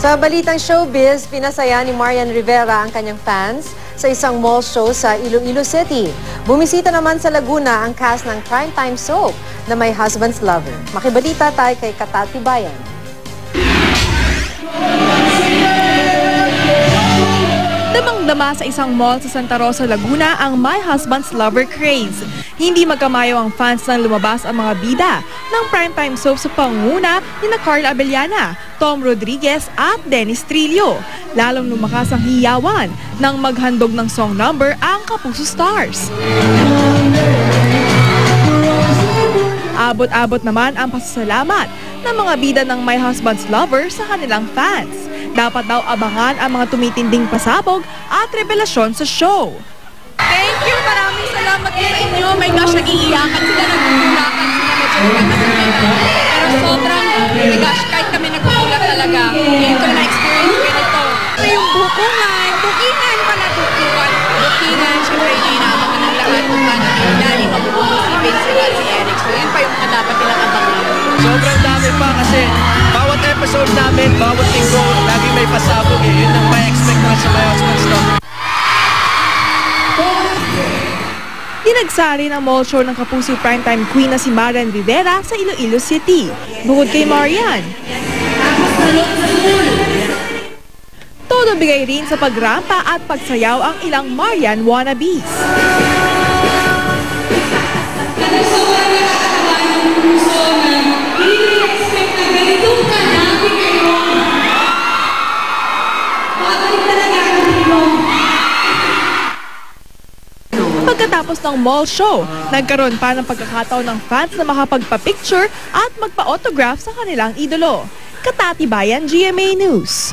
Sa balitang showbiz, pinasaya ni Marian Rivera ang kanyang fans sa isang mall show sa Iloilo City. Bumisita naman sa Laguna ang cast ng primetime soap na My Husband's Lover. Makibalita tayo kay Katati Bayan. Damang-dama sa isang mall sa Santa Rosa, Laguna ang My Husband's Lover craze. Hindi magkamayo ang fans nang lumabas ang mga bida ng primetime soap sa pangunguna ni Carla Abellana, Tom Rodriguez at Dennis Trillo. Lalong lumakas ang hiyawan nang maghandog ng song number ang Kapuso Stars. Abot-abot naman ang pasasalamat ng mga bida ng My Husband's Lover sa kanilang fans. Dapat daw abangan ang mga tumitinding pasabog at revelasyon sa show. Thank you! Maraming salamat po sa inyo. My gosh, nag-iiyakan sila, nagtutulakan sila, medyo nagkakasakitan. Pero sobrang, my gosh, kahit kami nagkukulat talaga. Ngayon ko na-experience ganito. So yung bukingan pala bukingan. Bukingan, syempre inaabangan ng lahat kung paano nila mabubuhay si Vince at si Eric. So yun pa yung mga dapat nilang abangan. Sobrang dami pa kasi bawat episode namin, bawat linggo, laging may pasabog eh. Yun ang may expect na sa My Husband's Lover. Dinagsari ng mall show ng Kapuso primetime queen na si Marian Rivera sa Iloilo City. Bukod kay Marian, todo bigay rin sa pagrampa at pagsayaw ang ilang Marian wannabes. Pagkatapos ng mall show, nagkaroon pa ng pagkakataon ng fans na makapagpa-picture at magpa-autograph sa kanilang idolo. Katati Bayan, GMA News.